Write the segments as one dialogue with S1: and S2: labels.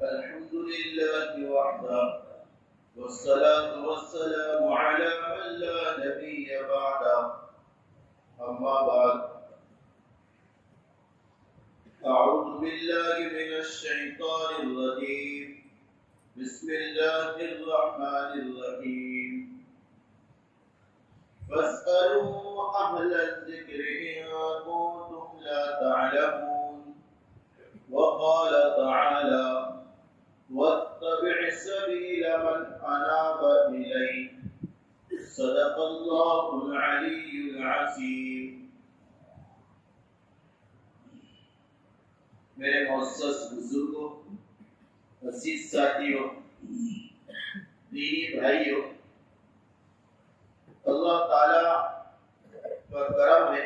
S1: الحمد لله وحده والصلاة والسلام على من لا نبي بعده أما بعد أعوذ بالله من الشيطان الرجيم بسم الله الرحمن الرحيم فاسألوا أهل الذكر إن كنتم لا تعلمون وقال تعالى واتبع سبيل من أناب إلي صدق الله العلي العظيم. میرے معزز بزرگوں، عزیز ساتھیوں، دینی بھائیوں، اللہ تعالی کا کرم ہے،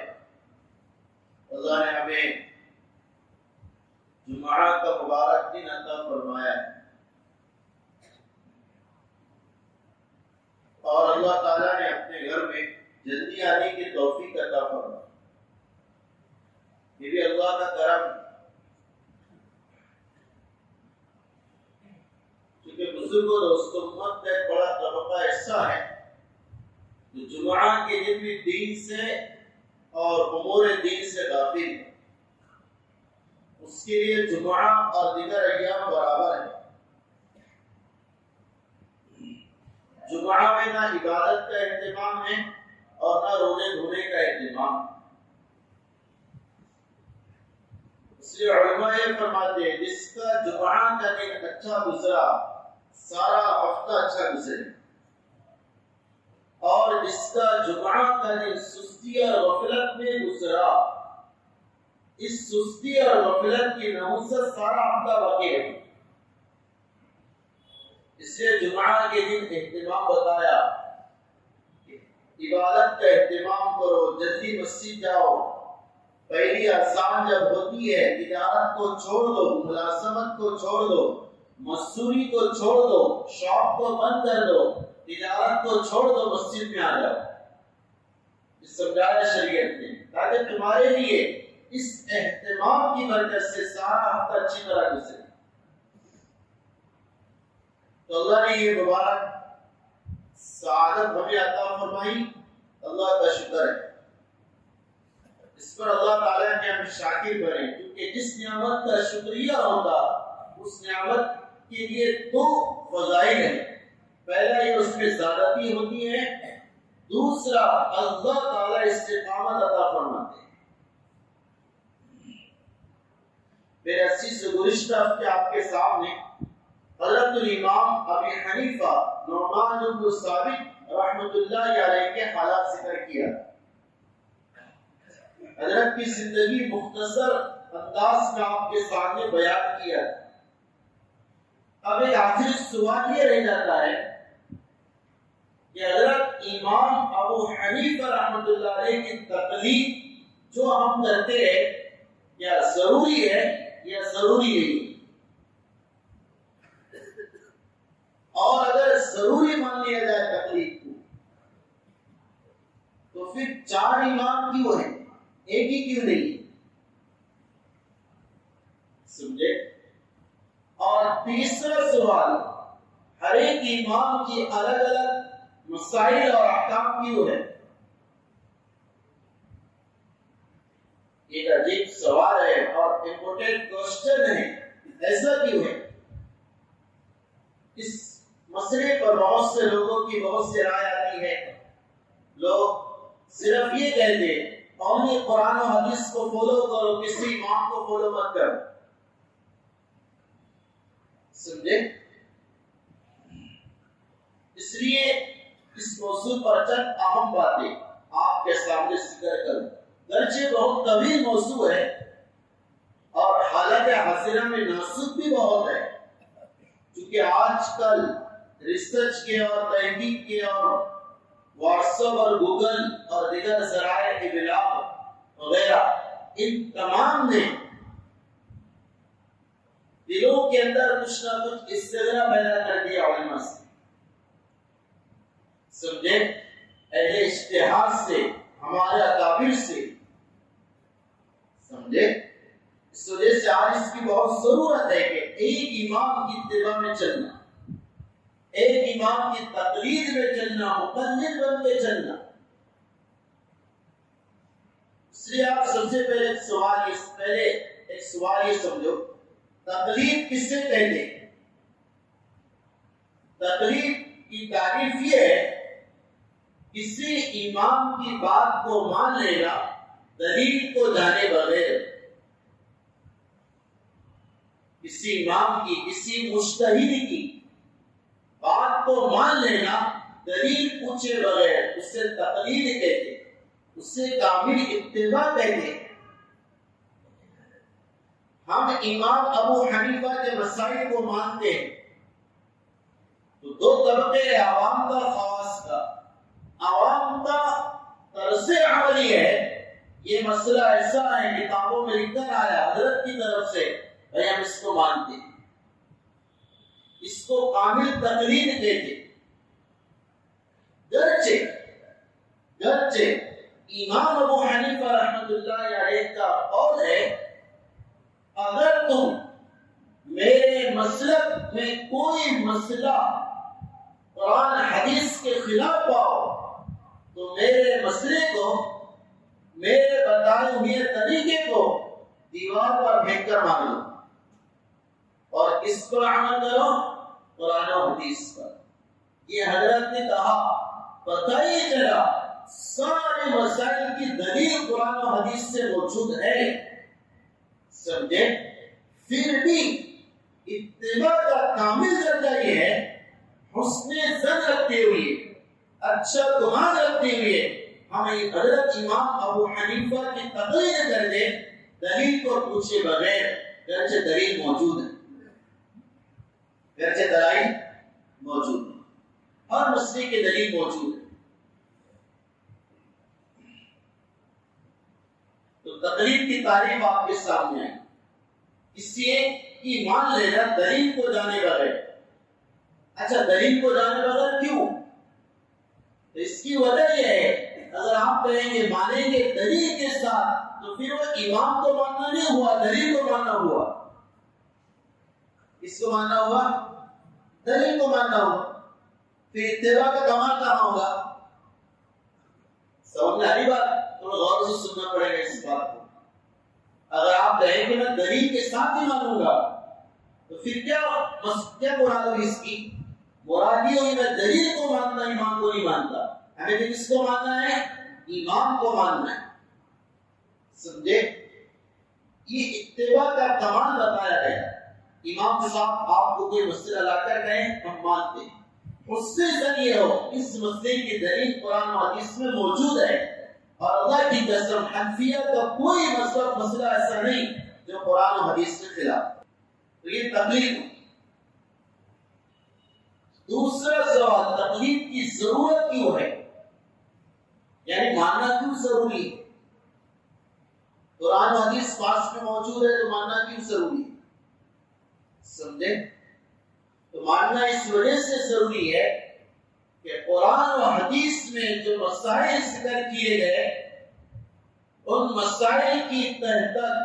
S1: اللہ نے ہمیں جمعہ کا مبارک دن عطا فرمایا ہے، اور اللہ تعالیٰ نے اپنے گھر میں جلدی آنے کی توفیق عطا فرمائی. یہ بھی اللہ کا کرم. کیونکہ بزرگوں دوستوں، امت کا ایک بڑا طبقہ ایسا ہے جو جمعہ کے دن بھی دین سے اور امور دین سے غافل ہے. اس کے لیے جمعہ اور دیگر ایام برابر ہے. جمعہ میں نہ عبادت کا اہتمام ہے اور نہ رونے دھونے کا اہتمام. اس لیے علماء یہ فرماتے ہیں جس کا جمعہ کا دن اچھا گزرا سارا ہفتہ اچھا گزرے، اور جس کا جمعہ کا دن سستی اور غفلت میں گزرا اس سستی اور غفلت کی نحوست سارا ہفتہ باقی ہے. اس لیے جمعہ کے دن اہتمام بتایا، عبادت کا اہتمام کرو، جلدی مسجد جاؤ. پہلی آسان جب ہوتی ہے تجارت کو چھوڑ دو، ملازمت کو چھوڑ دو، مزدوری کو چھوڑ دو، شاپ کو بند کر دو، تجارت کو چھوڑ دو، مسجد میں آ جاؤ. سمجھایا شریعت نے تاکہ تمہارے لیے اس اہتمام کی برکت سے سارا ہفتہ اچھی طرح گزرے. تو اللہ نے یہ مبارک سعادت ہمیں عطا فرمائی، اللہ کا شکر ہے. اس پر اللہ تعالیٰ نے ہمیں شاکر بنے، کیونکہ جس نعمت کا شکریہ ہوگا اس نعمت کے لیے دو فضائل ہیں. پہلا یہ اس میں زیادتی ہوتی ہے، دوسرا اللہ تعالیٰ استقامت عطا فرماتے ہیں. میرے عزیز گزشتہ ہفتے آپ کے سامنے حضرت الامام ابی حنیفہ نعمان بن ثابت رحمۃ اللہ علیہ کے حالات ذکر کیا. حضرت کی زندگی مختصر انداز میں آپ کے سامنے بیان کیا. اب ایک آخری سوال یہ رہ جاتا ہے کہ حضرت امام ابو حنیفہ رحمۃ اللہ علیہ کی تقلید جو ہم کرتے ہیں کیا ضروری ہے یا ضروری نہیں؟ اور اگر ضروری مان لیا جائے تقلید کو تو پھر چار امام کیوں ہیں، ایک ہی کیوں نہیں؟ سمجھے؟ اور تیسرا سوال، ہر ایک امام کی الگ الگ مسائل اور احکام کیوں ہے؟ ایک عجیب سوال ہے اور امپورٹنٹ کوشچن ہے. ایسا کیوں ہے؟ اس مسئلے پر بہت سے لوگوں کی بہت سی رائے آتی ہے. لوگ صرف یہ کہتے ہیں اونلی قرآن و حدیث کو فالو کرو، کسی امام کو فالو مت کرو. سمجھے؟ اس لیے اس موضوع پر چند اہم باتیں آپ کے سامنے ذکر کروں. گرچہ بہت طویل موضوع ہے اور حالت حاضرہ میں ناسک بھی بہت ہے، کیونکہ آج کل ریسرچ کے اور تحقیق کے اور واٹس ایپ اور گوگل اور دیگر ذرائع ابلاغ وغیرہ ان تمام نے دلوں کے اندر کچھ نہ کچھ استغنا پیدا کر دیا علماء سے. سمجھے؟ اہل اجتہاد سے، ہمارے اکابر سے. سمجھے؟ اس وجہ سے آج اس کی بہت ضرورت ہے کہ ایک امام کی اتباع میں چلنا، ایک امام کی تقلید میں چلنا، مقلد بن کے چلنا۔ اس لیے آپ سب سے پہلے ایک سوال یہ سمجھو، تقلید کس سے کہتے ہیں؟ تقلید کی تعریف یہ ہے کسی امام کی بات کو مان لینا دلیل کو جانے بغیر، کسی امام کی، کسی مجتہد کی بات کو مان لینا دلیل پوچھے بغیر، اس سے تقلید کہتے، اس سے کامل اتباع کہتے۔ ہم امام ابو حنیفہ کے مسائل کو مانتے ہیں تو دو طبقے ہیں، عوام کا، خواص کا۔ عوام کا طرز عملی ہے یہ مسئلہ ایسا ہے، کتابوں میں لکھ کر آیا حضرت کی طرف سے، بھائی ہم اس کو مانتے ہیں، اس کو کامل تقلید کہتے۔ گرچہ امام ابو حنیفہ رحمۃ اللہ علیہ کا قول ہے اگر تم میرے مسلک میں کوئی مسئلہ قرآن حدیث کے خلاف پاؤ تو میرے مسئلے کو، میرے بتائے ہوئے طریقے کو دیوار پر پھینک کر مان لو اور اس پر عمل کرو، قرآن و حدیث پر۔ یہ حضرت نے کہا، پتہ ہی چلا سارے مسائل کی دلیل قرآن و حدیث سے موجود ہے، سمجھے؟ پھر بھی اتباع کا کامل درجہ یہ ہے حسن ظن رکھتے ہوئے، اچھا گمان رکھتے ہوئے ہمیں حضرت امام ابو حنیفہ کی تقلید کر دے دلیل کو پوچھے بغیر، گرچہ دلیل موجود ہے، گرچہ دلائل موجود ہے، ہر مسئلے کی دلیل موجود ہے۔ تو تقلید کی تعریف آپ کے سامنے آئی، اس لیے کہ مان لینا دلیل کو جانے بغیر۔ اچھا دلیل کو جانے بغیر کیوں؟ تو اس کی وجہ یہ ہے اگر آپ کہیں گے مانیں گے دلیل کے ساتھ تو پھر وہ امام کو ماننا نہیں ہوا، دلیل کو ماننا ہوا۔ اس کو ماننا ہوا، دلیل کو ماننا ہوا، پھر اتباع کا کمال کہاں ہوگا؟ سمجھ میں آ رہی بات؟ تھوڑا غور سے سننا پڑے گا اس بات کو۔ اگر آپ کہیں کہ میں دلیل کے ساتھ ہی مانوں گا تو پھر کیا مراد ہوئی اس کی؟ مراد یہ ہوئی میں دلیل کو مانتا، امام کو نہیں مانتا۔ ہمیں کس کو ماننا ہے؟ امام کو ماننا ہے، سمجھے؟ یہ اتباع کا کمال بتایا گیا۔ امام صاحب آپ کو کوئی مسئلہ لا کر کہیں ہم مانتے ہیں، اس سے ظن یہ ہو اس مسئلے کی دلیل قرآن و حدیث میں موجود ہے، اور اللہ کی قسم حنفیہ کا کوئی مسئلہ ایسا نہیں جو قرآن و حدیث کے خلاف۔ تو یہ تقلید۔ دوسرا سوال، تقلید کی ضرورت کیوں ہے؟ یعنی ماننا کیوں ضروری ہے؟ قرآن و حدیث پاس میں موجود ہے تو ماننا کیوں ضروری ہے؟ سمجھے؟ تو ماننا اس وجہ سے ضروری ہے کہ قرآن و حدیث میں جو مسائل ذکر کیے گئے ان مسائل کی تہ تک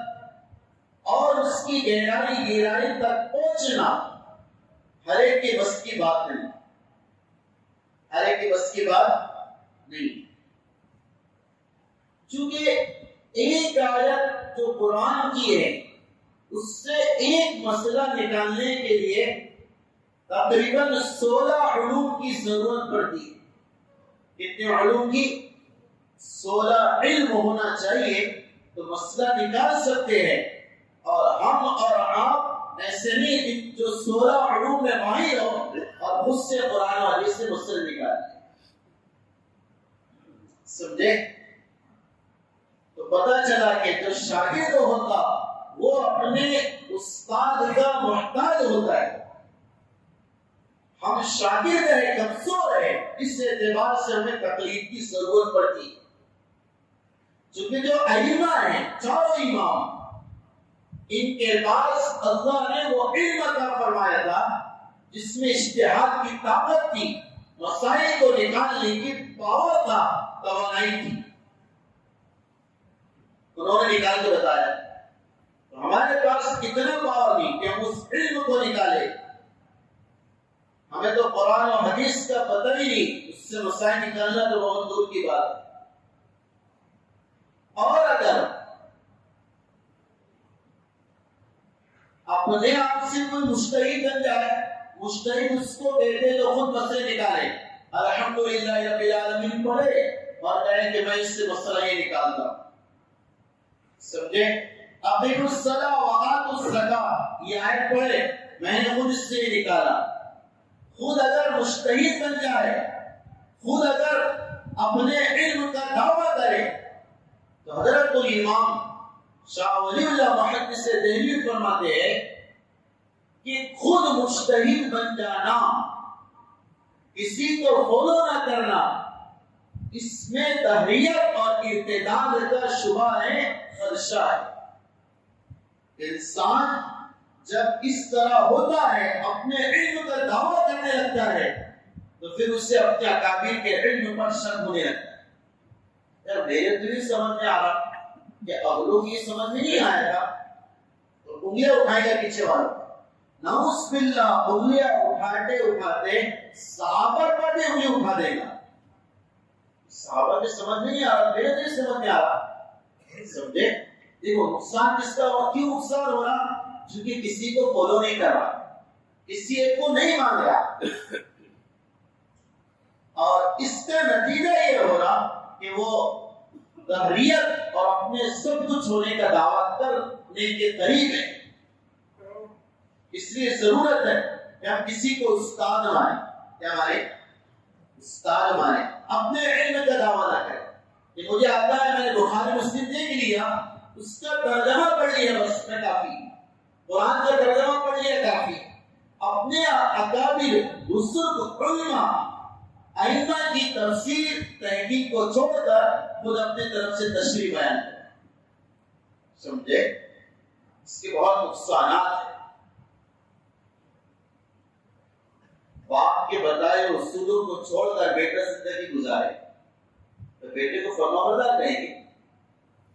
S1: اور اس کی گہرائی تک پہنچنا ہر ایک کے بس کی بات نہیں، ہر ایک کے بس کی بات نہیں۔ چونکہ ایک آیت جو قرآن کی ہے اس سے ایک مسئلہ نکالنے کے لیے تقریباً 16 علوم کی ضرورت پڑتی ہے۔ کتنے علوم کی؟ 16 علم ہونا چاہیے تو مسئلہ نکال سکتے ہیں، اور ہم اور آپ ایسے نہیں جو 16 علوم میں ماہر ہو اور خود سے قرآن و حدیث سے مسئلہ نکالیں، سمجھے؟ تو پتہ چلا کہ جو شاگرد ہوتا وہ اپنے استاد کا محتاج ہوتا ہے۔ ہم شاگرد ہیں، کمزور ہیں، اس اعتبار سے ہمیں تقلید کی ضرورت پڑتی ہے۔ چونکہ جو ائمہ ہیں، چاروں امام، ان کے پاس اللہ نے وہ علم عطا فرمایا تھا جس میں اجتہاد کی طاقت تھی، مسائل کو نکالنے کی پاور تھا، توانائی تھی۔ انہوں نے نکال کے بتایا، تو ہمارے پاس اتنا پاور نہیں کہ ہم اس علم کو نکالے. ہمیں تو قرآن و حدیث کا پتہ ہی نہیں، اس سے مسائل نکالنا تو بہت دور کی بات ہے. اور اگر اپنے آپ سے کوئی مجتہد بن جائے، مجتہد اس کو کہتے تو خود مسئلے نکالے، الحمدللہ رب العالمین پڑھے اور کہیں کہ میں اس سے مسئلہ یہ نکالتا ہوں. سمجھے؟ اقیموا الصلاۃ وآتوا الزکاۃ، یہ آیت پڑھے، میں نے خود اس سے نکالا. خود اگر مجتہد بن جائے، خود اگر اپنے علم کا دعویٰ کرے، تو حضرت الامام شاہ ولی اللہ محدث دہلوی فرماتے ہیں کہ خود مجتہد بن جانا، کسی کو فالو نہ کرنا، اس میں تحریت اور ارتداد کا شبہ ہے، خدشہ ہے. انسان جب اس طرح ہوتا ہے، اپنے علم کا دعویٰ کرنے لگتا ہے، تو پھر اس سے اپنے اکابر کے علم پر شک ہونے لگتا ہے. یار میرے تو یہ سمجھ میں آ رہا کہ اگلوں کی سمجھ میں نہیں آئے گا تو انگلیاں اٹھائے گا پیچھے والوں. نعوذ باللہ، انگلیاں اٹھاتے اٹھاتے صحابہ پر بھی انگلی اٹھا دے گا. صحابہ کے سمجھ نہیں آ رہا، میرے تو یہ سمجھ میں آ رہا. سمجھے؟ دیکھو نقصان کس کا ہوا، کیوں نقصان ہو رہا؟ کیونکہ کسی کو فالو نہیں کر رہا، کسی ایک کو نہیں مان رہا، اور اس کا نتیجہ یہ ہو رہا کہ وہ ظاہریت اور اپنے سب کچھ ہونے کا دعویٰ کرنے کے قریب ہے. اس لیے ضرورت ہے کہ ہم کسی کو استاد مانیں. کیا مانیں؟ استاد مانیں، اپنے علم کا دعویٰ نہ کریں کہ مجھے آتا ہے، میں نے بخاری مسلم دیکھ لیا، اس کا ترجمہ پڑھ لیا، بس میں کافی، قرآن کا ترجمہ پڑھ لیا کافی. اپنے اکابر بزرگ علماء ائمہ کی تفسیر تحقیق کو چھوڑ کر خود اپنے طرف سے تشریح بیان کریں. سمجھے؟ اس کے بہت نقصانات ہیں. باپ کے بتائے اصولوں کو چھوڑ کر بیٹا زندگی گزارے تو بیٹے کو فرمانبردار کہیں گے.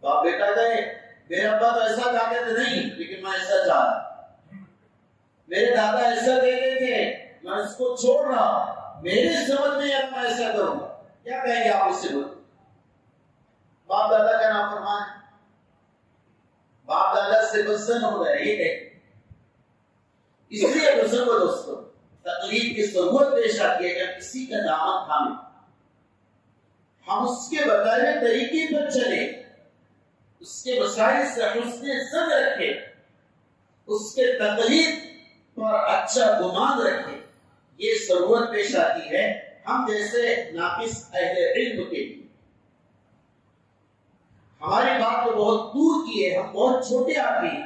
S1: باپ بیٹا کہے میرے ابا تو ایسا چاہتے تھے نہیں لیکن میں ایسا چاہ رہا، میرے دادا ایسا کہتے تھے میں اس کو چھوڑ رہا، میرے سمجھ میں اب میں ایسا کروں گا. کیا کہیں گے آپ اس سے؟ بولو باپ دادا کا نافرمان ہے، باپ دادا سے بدسن ہو گئے، یہ کہ اس لیے بزرگ دوستوں تقلید کی ضرورت پیش آتی ہے کہ کسی کا دامن تھامے، ہم اس کے بتائے ہوئے طریقے پر چلے، اس کے مسائل سے حسن ظن رکھے، اس کے تقلید پر اچھا گمان رکھے. یہ ضرورت پیش آتی ہے ہم جیسے ناقص اہل علم کے لیے. ہماری بات تو بہت دور کی ہے، ہم بہت چھوٹے آدمی ہیں.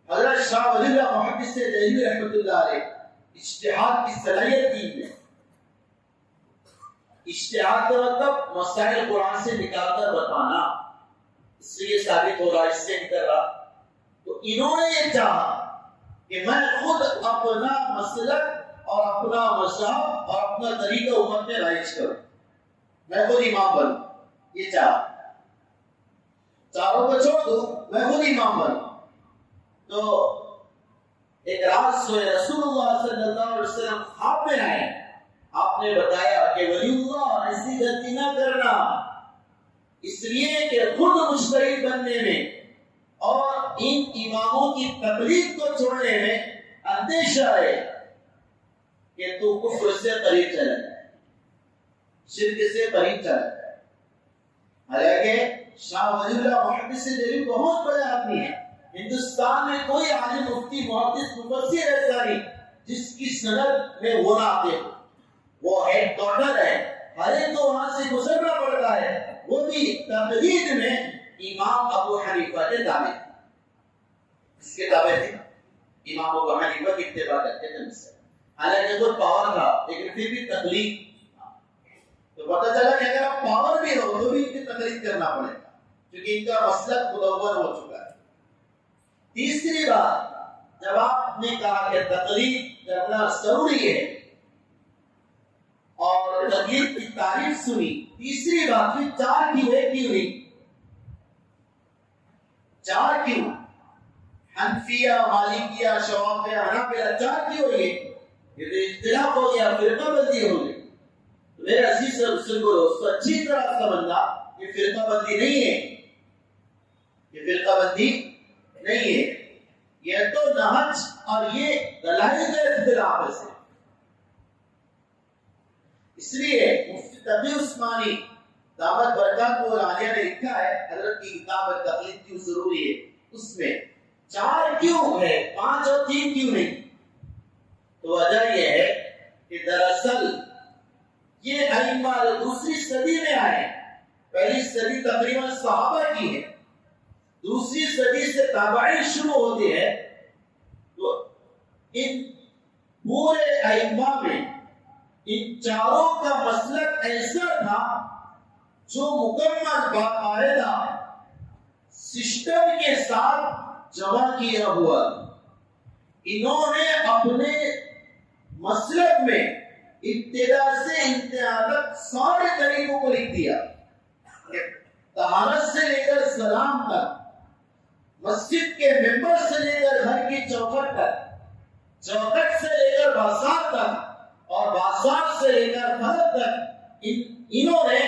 S1: حضرت شاہ ولی اللہ محدث دہلوی رحمۃ اللہ علیہ اجتہاد کی صلاحیت دی ہے. اجتہاد کا مطلب مسائل قرآن سے نکال کر بتانا، اس سے یہ ثابت ہو رہا، اس سے نکل رہا. تو انہوں نے یہ چاہا کہ میں خود اپنا مسلک اور اپنا مذہب اور اپنا طریقہ امت میں رائج کروں، میں خود امام بنوں. یہ چاہا، چاروں کو چھوڑ دوں، میں خود امام بنوں. تو ایک رات سوئے، رسول اللہ صلی اللہ علیہ وسلم خواب میں آئے، آپ نے بتایا کہ ولی اللہ ایسی غلطی نہ کرنا، اس لیے کہ خود مجتہد بننے میں اور ان اماموں کی تقلید کو چھوڑنے میں اندیشہ ہے کہ تو کفر سے قریب چلا جائے، شرک سے قریب چلا جائے. حالانکہ شاہ ولی اللہ محدث دہلوی بہت بڑے آدمی ہیں. ہندوستان میں کوئی عالم مفتی محدث مفسر ایسا نہیں جس کی سند میں وہ نہ آتے ہو. وہ ہیڈ کوارٹر ہے، ہر ایک کو وہاں سے گزرنا پڑتا ہے. وہ بھی تقلید میں امام ابو حنیفہ کے تابع تھے. اس کے تابع تھے، امام ابو حنیفہ کی اتباع کرتے تھے. حالانکہ خود پاور تھا لیکن پھر بھی تقلید. تو پتہ چلا کہ اگر آپ پاور بھی ہو تو بھی ان کی تقلید کرنا پڑے گا کیونکہ ان کا مسلک مدون ہو چکا ہے. تیسری بات، جب آپ نے کہا کہ تقلید کرنا ضروری ہے اور تقلید کی تعریف سنی، تیسری بات پھر چار کی ہوئی. چار کیوں؟ حنفیہ، مالکیہ، شوافیہ، حنابلہ، چار کیوں یہ؟ یہ تو اختلاف ہو گیا، فرقہ بندی ہو گئی۔ میرے عزیز سے دوستو اچھی طرح سمجھنا، یہ فرقہ بندی نہیں ہے، یہ فرقہ بندی نہیں ہے، یہ تو نہج اور یہ دلائل کا اختلاف ہے۔ اس لیے مفتی تقی عثمانی دعوت برکات اور عالیہ نے لکھا ہے، حضرت کی کتاب تقلید کیوں ضروری ہے، اس میں چار کیوں ہے، 5 اور 3 کیوں نہیں؟ تو وجہ یہ ہے کہ دراصل یہ ائمہ دوسری صدی میں آئے، پہلی صدی تقریباً صحابہ کی ہے، دوسری صدی سے تابعین شروع ہوتے ہیں، تو ان پورے ائمہ میں ان چاروں کا مسلک ایسا تھا جو مکمل باقاعدہ سسٹم کے ساتھ جمع کیا ہوا۔ انہوں نے اپنے مسلک میں ابتدا سے انتہا تک سارے طریقوں کو لکھ دیا، طہارت سے لے کر سلام تک، مسجد کے ممبر سے لے کر گھر کی چوکھٹ تک، چوکھٹ سے لے کر بازار تک، اور بازار سے لے کر فرد تک، انہوں نے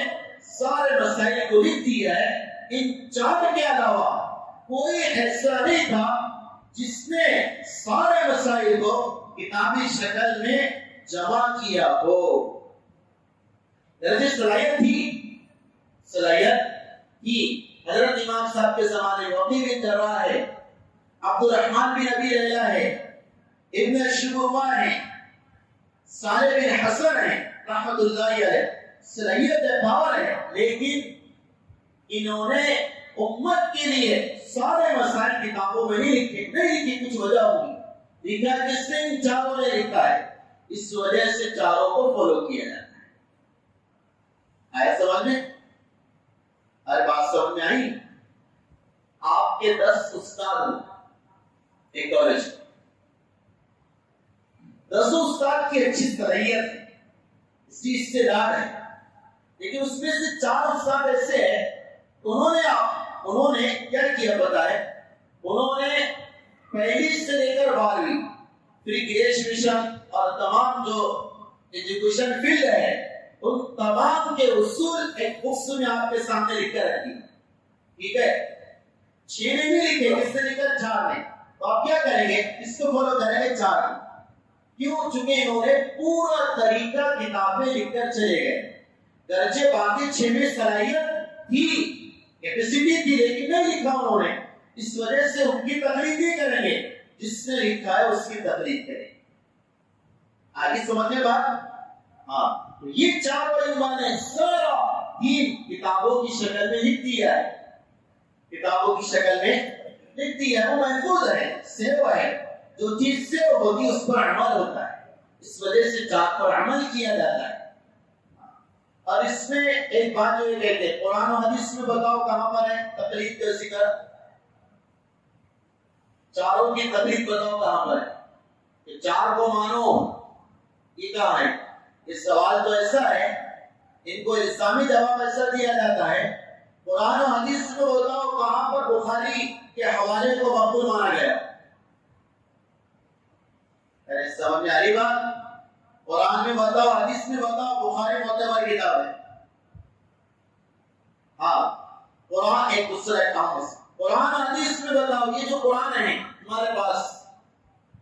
S1: سارے مسائل کو لکھ دیا ہے۔ ان چار کے علاوہ کوئی ایسا نہیں تھا جس نے سارے مسائل کو کتابی شکل میں جمع کیا ہو۔ درجہ صلاحیت تھی حضرت امام صاحب کے زمانے میں وقی بن جراح ہے، عبد الرحمن بن ابی لیلہ ہے، ابن شبوہ ہے، صالح بن حسن ہے رحمت اللہ علیہ، صلاحیت پاور ہے، لیکن انہوں نے امت کے لیے سارے مسائل کتابوں میں نہیں لکھی، کچھ وجہ ہوگی، لکھا کس نے؟ ان چاروں نے لکھا ہے، اس وجہ سے چاروں کو فالو کیا جاتا ہے۔ آئے سمجھ میں؟ ہر بات سمجھ میں آئی؟ آپ کے 10 استاد ایک کالج، 10 استاد کی اچھی صلاحیت ہے، چیز سے دار ہے، لیکن اس میں سے 4 استاد ایسے ہیں، انہوں نے کیا کیا بتائے؟ انہوں نے پہلی سے لے کر 12ویں پھر گریجویشن اور تمام جو ایجوکیشن فیلڈ ہے ان تمام کے اصول ایک بکس میں آپ کے سامنے لکھ کر رکھی، ٹھیک ہے؟ 6 نے نہیں لکھے، کس نے لکھا؟ 4 نے۔ تو آپ کیا کریں گے؟ اس کو فالو کریں گے 4 نے، کیوں؟ چونکہ انہوں نے پورا طریقہ کتابیں لکھ کر چلے گئے، درجے باقی 6 صلاحیت تھی، کیپیسٹی تھی، لیکن نہیں لکھا انہوں نے، اس وجہ سے ان کی تقلید نہیں کریں گے، جس نے لکھا ہے اس کی تقلید کریں۔ آگے سمجھنے بات؟ ہاں، تو یہ 4 علماء نے سارا دین کتابوں کی شکل میں لکھ دیا ہے، کتابوں کی شکل میں لکھ دیا ہے، وہ محفوظ ہے، سیو ہے، جو چیز سیو ہوتی اس پر عمل ہوتا ہے، اس وجہ سے 4 پر عمل کیا جاتا ہے۔ اور اس میں ایک بات جو یہ کہتے ہیں، قرآن و حدیث میں بتاؤ کہاں پر ہے تقلید کا ذکر؟ چاروں کی تقلید بتاؤ کہاں پر ہے؟ کہ 4 کو مانو، یہ کہاں ہے؟ یہ سوال تو ایسا ہے، ان کو اسلامی جواب ایسا دیا جاتا ہے، قرآن و حدیث میں بتاؤ کہاں پر بخاری کے حوالے کو مقبول مانا گیا؟ سمجھ میں آ رہی بات؟ قرآن میں بتاؤ، حدیث میں بتاؤ، بخاری معتبر کتاب ہے۔ ہاں، قرآن ایک دوسرا کام ہے، قرآن حدیث میں بتاؤ، یہ جو قرآن ہے ہمارے پاس،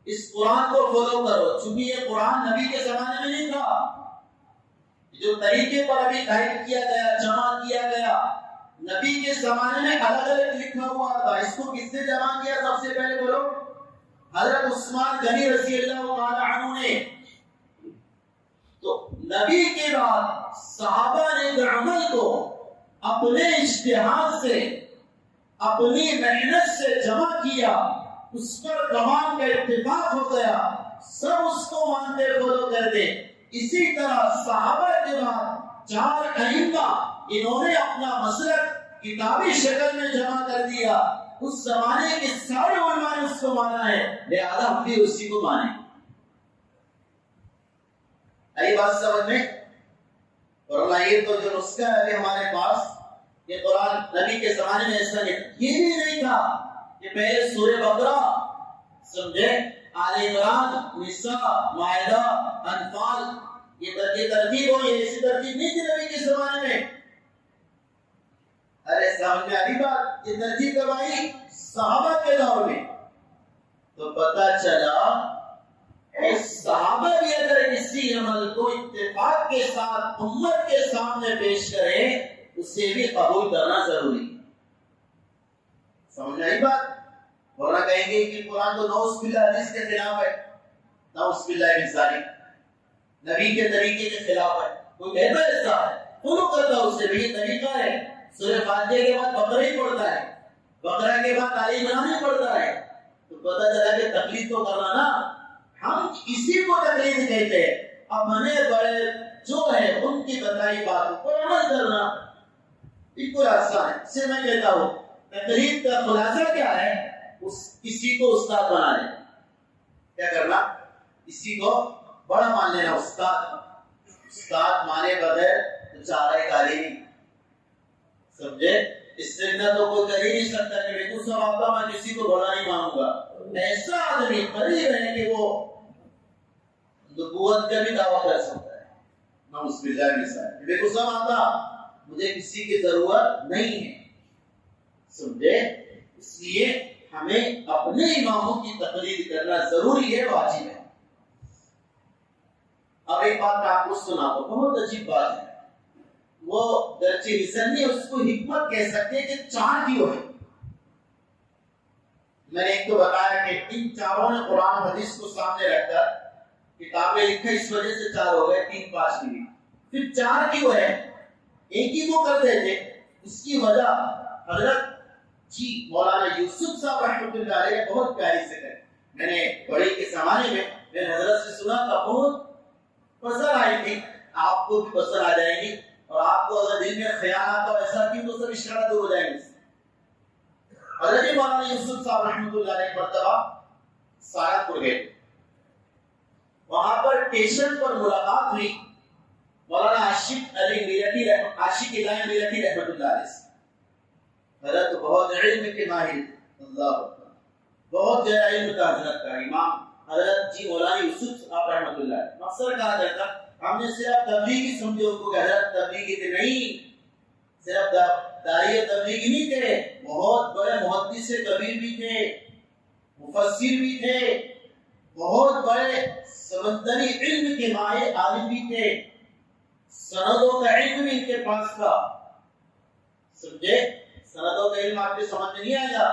S1: اس قرآن کو فالو کرو، چونکہ یہ قرآن نبی کے زمانے میں نہیں تھا، جو طریقے پر ابھی گائیڈ کیا گیا، جمع کیا گیا، نبی کے زمانے میں الگ الگ لکھا ہوا تھا، اس کو کس نے جمع کیا؟ سب سے پہلے بولو، حضرت عثمان غنی رضی اللہ تعالی عنہ نے۔ تو نبی کے بعد صحابہ نے اس عمل کو اپنے اجتہاد سے، اپنی محنت سے جمع کیا، اس پر تمام کا اتفاق ہو گیا، سب اس کو مانتے فالو کرتے۔ اسی طرح صحابہ کے بعد 4 ائمہ، انہوں نے اپنا مسلک کتابی شکل میں جمع کر دیا، اس زمانے کے سارے علماء نے اس کو مانا ہے، لہذا ہم بھی اسی کو مانیں۔ آئی بات سمجھ میں؟ اور یہ تو جو نسخہ ہے ہمارے پاس، یہ قرآن نبی کے زمانے میں ایسا نہیں، یہ بھی نہیں تھا کہ پہلے سورہ بقرہ سمجھے، آل عمران، نساء، مائدہ، انفال، یہ ترتیب ہو، یہ ایسی ترتیب نہیں تھی نبی کے زمانے میں۔ ارے سمجھ میں آئی بات؟ یہ ترتیب کب آئی؟ صحابہ کے دور میں۔ تو پتہ چلا صحابہ بھی اگر کسی عمل کو اتفاق کے ساتھ امت کے سامنے پیش کریں، اسے بھی قبول کرنا ضروری ہے۔ سمجھ آئی بات؟ ورنہ کہیں گے کہ قرآن تو نعوذ باللہ حدیث کے خلاف ہے، نعوذ باللہ من ذالک، نبی کے طریقے کے خلاف ہے۔ کوئی کہتا ہے ایسا ہے، فالو کرتا اس سے بھی یہ طریقہ ہے، سورہ فاتحہ کے بعد بقرہ ہی پڑھتا ہے، بقرہ کے بعد آل عمران ہی پڑھتا ہے، تو پتہ چلا کہ تقلید تو کرنا نا، ہم اسی کو تقلید کہتے ہیں۔ اپنے بڑے جو ہے ان کی بتائی باتوں پر عمل کرنا بالکل آسان ہے۔ سے میں کہتا ہوں تقلید کا خلاصہ کیا ہے؟ کسی کو استاد بنا لینا، کیا کرنا؟ کسی کو بڑا مان لینا، استاد مانے بغیر تو چارہ کاری نہیں، سمجھے؟ اس سے نہ تو کوئی کر ہی نہیں سکتا کہ بالکل سب آتا میں کسی کو بڑا نہیں مانوں گا۔ ایسا آدمی قریب ہے کہ وہ نبوت کا بھی دعویٰ کر سکتا ہے، نعوذ باللہ من ذالک، بالکل سب آتا مجھے کسی کی ضرورت نہیں ہے، سمجھے؟ اس لیے ہمیں اپنے اماموں کی تقلید کرنا ضروری ہے، واجب ہے۔ اب ایک بات میں آپ کو سنا دو، بہت عجیب بات ہے، وہ درچی رسن نے اس کو حکمت کہہ سکتے کہ چار کیوں ہے۔ میں نے ایک تو بتایا کہ ان چاروں نے قرآن و حدیث کو سامنے رکھ کر کتابیں لکھیں، اس وجہ سے چار ہو گئے، 3 5 کی بھی۔ پھر چار کیوں ہے؟ ایک ہی وہ کرتے تھے، اس کی وجہ حضرت مولانا یوسف صاحب رحمۃ اللہ علیہ بہت پیاری سے کہے۔ میں نے بڑی کے زمانے میں حضرت سے سنا تھا، بہت پسند آئی تھی، آپ کو بھی پسند آ جائے گی، اور آپ کو اگر دل میں خیال آتا ہو ایسا کیوں تو سب اشارہ دور ہو جائیں گے۔ حضرت مولانا یوسف صاحب رحمۃ اللہ علیہ مرتبہ سہارنپور گئے، وہاں پر اسٹیشن پر ملاقات ہوئی مولانا عاشق الہی میرٹھی رحمۃ اللہ علیہ سے۔ حضرت بہت علم کے ماہر، اللہ اکبر، بہت گہرا علم کا حضرت کا امام حضرت مولانا یوسف صاحب رحمۃ اللہ علیہ۔ اکثر کہا جاتا ہم نے صرف تبلیغی سمجھے ان کو کہ حضرت تبلیغی تھے، نہیں، صرف داعی تبلیغی نہیں تھے، بہت بڑے محدث کبیر بھی تھے، مفسر بھی تھے، بہت بڑے سمندری علم کے ماہر عالم بھی تھے، سندوں کا علم بھی ان کے پاس تھا، سمجھے؟ سندوں کا علم آپ کے سمجھ میں نہیں آیا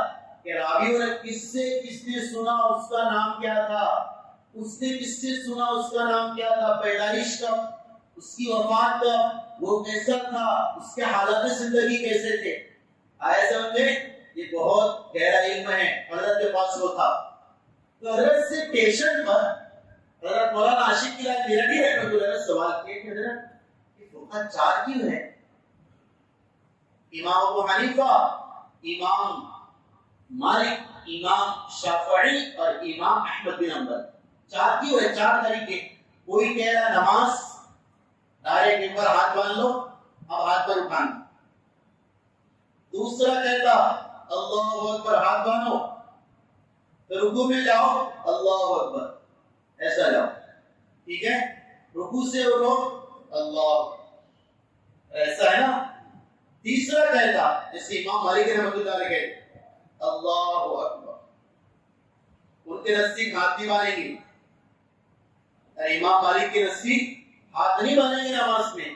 S1: کہ راویوں نے کس نے سنا، اس کا نام کیا تھا، اس نے کس سے سنا، اس کا نام کیا تھا، پیدائش کب، اس کی وفات کب، وہ کیسا تھا، اس کے حالات زندگی کیسے تھے، آئے سمجھے؟ یہ بہت گہرا علم ہے، حضرت کے پاس وہ تھا۔ تو حضرت سے اسٹیشن پر حضرت مولانا عاشق الہی میرٹھی رحمۃ اللہ نے سوال کیا کہ حضرت یہ فقہ 4 کیوں ہے؟ امام ابو حنیفہ، امام مالک، امام شافعی اور امام احمد بن حنبل، 4 کیوں ہے؟ 4 طریقے۔ کوئی کہہ رہا نماز ڈائریکٹ ایک بار ہاتھ باندھ لو، اب ہاتھ پر اٹھانا، دوسرا کہتا اللہ اکبر ہاتھ باندھو، پھر رکوع میں جاؤ اللہ اکبر ایسا جاؤ، ٹھیک ہے، رکوع سے اٹھو اللہ، ایسا ہے نا۔ تیسرا کہتا جیسے امام مالک رحمۃ اللہ علیہ کہتے اللہ اکبر، ان کے نزدیک ہاتھ نہیں باندھیں گے، امام مالک کے نزدیک ہاتھ نہیں باندھیں گے نماز میں۔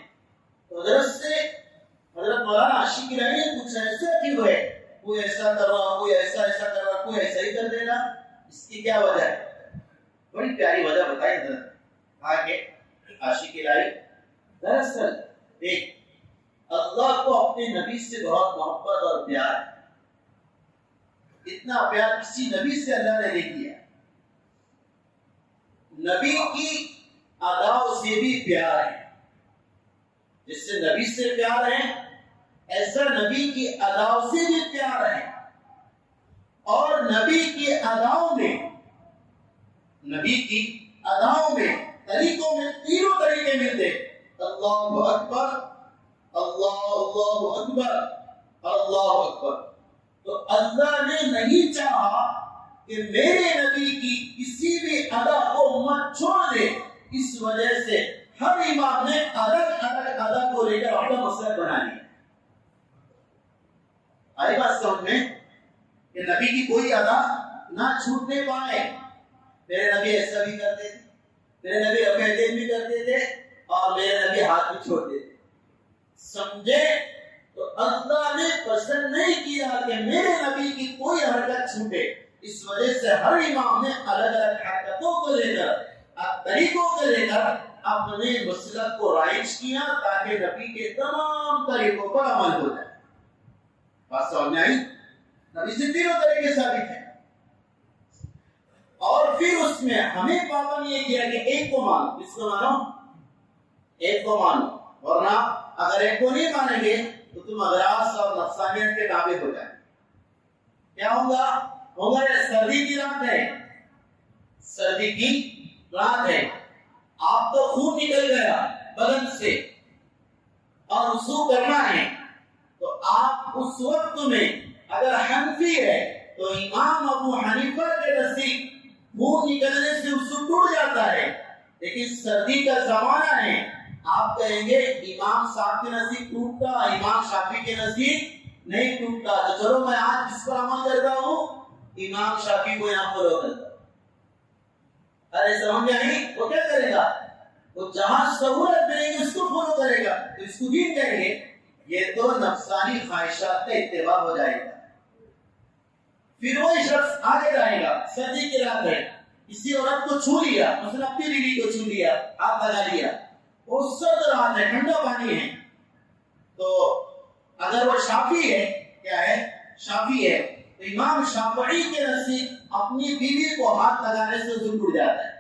S1: تو حضرت مولانا عاشق الہی نے پوچھا ایسا کیوں ہے؟ کوئی ایسا کر رہا، کوئی ایسا کر رہا، کوئی ایسا ہی کر دینا، اس کی کیا وجہ ہے؟ بڑی پیاری وجہ بتائی حضرت، آگے عاشق الہی دراصل دیکھ اللہ کو اپنے نبی سے بہت محبت اور پیار ہے، اتنا پیار کسی نبی سے اللہ نے نہیں کیا، نبی کی اداؤں سے بھی پیار ہے، جس سے نبی سے پیار ہے ایسا نبی کی اداؤں سے بھی پیار ہے، اور نبی کی اداؤں میں طریقوں میں 3 طریقے ملتے، اللہ اکبر، اللہ اکبر، اللہ اکبر. تو اللہ نے نہیں چاہا کہ میرے نبی کی کسی بھی ادا کو مت چھوڑ دے. اس وجہ سے ہر امام نے الگ الگ ادا کو لے کر اپنا مسلک بنا لیا. آئی بات سمجھ میں کہ نبی کی کوئی ادا نہ چھوٹنے پائے. میرے نبی ایسا بھی کرتے تھے, میرے نبی رفع بھی کرتے تھے, اور میرے نبی ہاتھ بھی چھوڑتے تھے. سمجھے؟ تو اللہ نے پسند نہیں کیا کہ میرے نبی کی کوئی حرکت چھوٹے. اس وجہ سے ہر امام نے الگ الگ حرکتوں کو لے کر, طریقوں کو لے کر اپنے مسلک کو رائج کیا تاکہ نبی کے تمام طریقوں پر عمل ہو جائے. بات سمجھ میں آئی؟ نبی سے تینوں طریقے ثابت ہیں. اور پھر اس میں ہمیں پابند یہ کیا کہ ایک کو مانو. کس کو مانو؟ ایک کو مانو. ورنہ اگر ایک کو نہیں مانیں گے تو تم اغراض اور نفسانیت کے تابع ہو جائیں. کیا ہوگا؟ ہوگا سردی کی رات ہے, سردی کی رات ہے, آپ تو خون نکل گیا بدن سے اور وضو کرنا ہے, تو آپ اس وقت میں اگر حنفی ہے تو امام ابو حنیفہ کے نزدیک خون نکلنے سے وضو ٹوٹ جاتا ہے. لیکن سردی کا زمانہ ہے, آپ کہیں گے امام صاحب کے نزدیک ٹوٹتا, امام شافعی کے نزدیک نہیں ٹوٹتا, تو چلو میں آج جس پر عمل کرتا ہوں امام شافعی کو یہاں فالو کرتا. ارے سمجھ میں آئی؟ وہ کیا کرے گا؟ وہ جہاں سہولت ملے گی اس کو فالو کرے گا. تو اس کو دین کہیں گے. یہ تو نفسانی خواہشات کا اتباع ہو جائے گا. پھر وہی شخص آگے جائے گا. سردی کی رات ہے, کسی عورت کو چھو لیا, مثلا اپنی بیوی کو چھو لیا, ہاتھ لگا لیا, وہ سرد رات ہے, ٹھنڈا پانی ہے, تو اگر وہ شافعی ہے, کیا ہے؟ شافعی ہے, تو امام شافعی کے نزدیک اپنی بیوی کو ہاتھ لگانے سے وضو ٹوٹ جاتا ہے.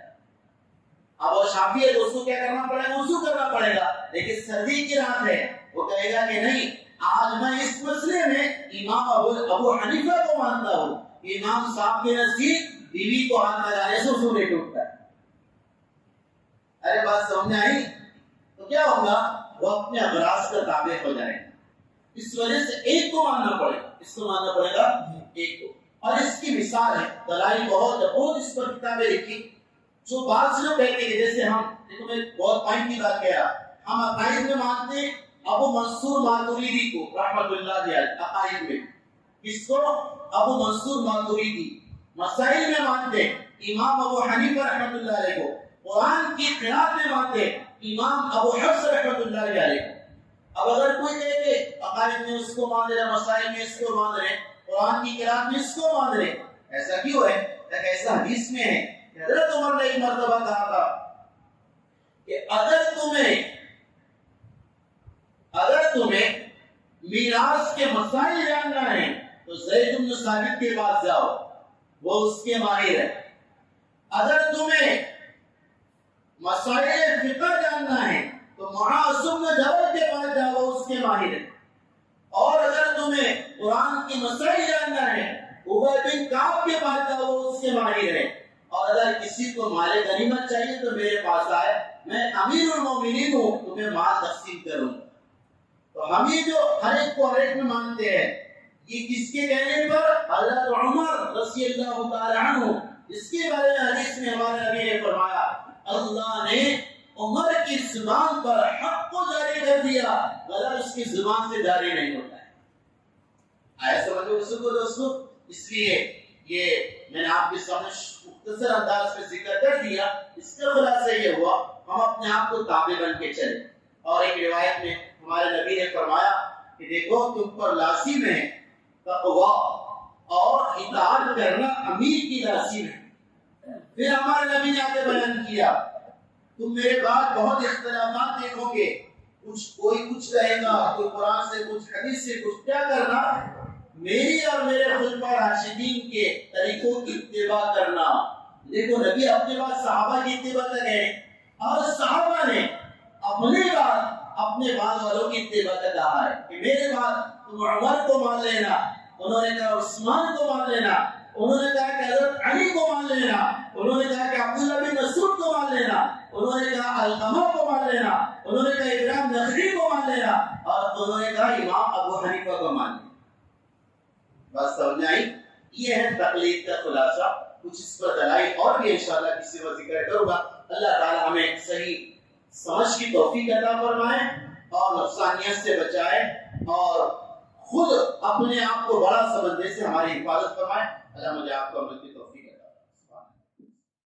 S1: اب وہ شافعی ہے تو اس کو کیا کرنا پڑے گا؟ وضو کرنا پڑے گا. لیکن سردی کی رات ہے, وہ کہے گا کہ نہیں, آج میں اس مسئلے میں امام ابو حنیفہ کو مانتا ہوں. امام صاحب کے نزدیک بیوی کو ہاتھ لگانے سے وضو نہیں ٹوٹتا ہے. ارے بات سمجھ آئی؟ تو کیا ہوگا؟ وہ اپنے اغراض کا تابع ہو جائے گا. اس وجہ سے ایک کو ماننا پڑے گا. اس کو ماننا پڑے گا ایک کو. اور اس کی مثال ہے, دلائل بہت اس پر کتابیں لکھی. جو بات سے لوگ کہتے ہیں, جیسے ہم دیکھو, میں بہت پوائنٹ کی بات کہہ رہا, ہم عقائد میں مانتے ہیں ابو منصور ماتوریدی کو رحمۃ اللہ علیہ. عقائد میں کس کو؟ ابو منصور ماتوریدی. مسائل میں مانتے امام ابو حنیفہ رحمۃ اللہ علیہ کو. قرآن کی قرات میں مانتے امام ابو حفص رحمۃ اللہ علیہ کو. اب اگر کوئی کہے کہ عقائد میں اس کو مان رہے, مسائل میں اس کو مان رہے, قرآن کی قرات میں اس کو مان رہے, ایسا کیوں ہے؟ ایسا حدیث میں ہے. حضرت عمر نے ایک مرتبہ کہا تھا کہ اگر تمہیں میراث کے مسائل جاننا ہے تو زید بن ثابت کے پاس جاؤ, وہ اس کے ماہر ہے. اگر تمہیں مسائل فقہ جاننا ہے تو معاذ بن جبل کے پاس جاؤ, وہ اس کے ماہر ہے. اور اگر تمہیں قرآن کی مسائل جاننا ہے ابی بن کعب کے پاس جاؤ, وہ اس کے ماہر ہے. اور اگر کسی کو مال غنیمت چاہیے تو میرے پاس آئے, میں امیر المومنین ہوں, تمہیں مال تقسیم کروں. تو ہم یہ جو ہر ایک کو ہر ایک میں مانتے ہیں, یہ کس کے کہنے پر؟ حضرت عمر رضی اللہ تعالی عنہ, اس کے بارے میں حدیث میں ہمارے نبی نے فرمایا اللہ نے عمر کی زبان پر حق کو جاری کر دیا, غلط اس کی زبان سے جاری نہیں ہوتا ہے. آیا سمجھو اس کو دوستو؟ اس لیے یہ میں نے آپ کے سامنے مختصر انداز میں ذکر کر دیا. اس کا خلاصہ یہ ہوا ہم اپنے آپ کو تابع بن کے چلیں. اور ایک روایت میں ہمارے نبی نے فرمایا کہ دیکھو تم پر لازم ہے تقوی اور اطاعت کرنا امیر کی لازم ہے. پھر ہمارے نبی نے آگے بیان کیا تم میرے بعد بہت اختلافات دیکھو گے, کوئی کچھ کہے گا, کوئی قرآن سے کچھ, حدیث سے کچھ. کیا کرنا؟ میری اور میرے خلفاء راشدین کے طریقوں کی اتباع کرنا. دیکھو نبی اپنے بعد صحابہ کی اتباع کر گئے, اور صحابہ نے اپنے بعد والوں کی اتباع کا کہا ہے کہ میرے بعد تم عمر کو مان لینا, انہوں نے کہا عثمان کو مان لینا, انہوں نے کہا کہ حضرت علی کو مان لینا, انہوں نے کہا کہ عبداللہ بن مسعود کو مان لینا, انہوں نے کہا علقمہ کو مان لینا, انہوں نے کہا ابراہیم نخعی کو مان لینا, اور انہوں نے کہا امام ابو حنیفہ کو مان لینا. بات سمجھ میں آئی؟ یہ ہے تقلید کا خلاصہ. کچھ اس پر دلائل اور بھی انشاءاللہ کسی وقت ذکر کروں گا. اللہ تعالیٰ ہمیں صحیح سمجھ کی توفیق عطا فرمائے اور نقصانیت سے بچائے اور خود اپنے آپ کو بڑا سمجھنے سے ہماری حفاظت فرمائے. اللہ مجھے آپ کو عمل کی توفیق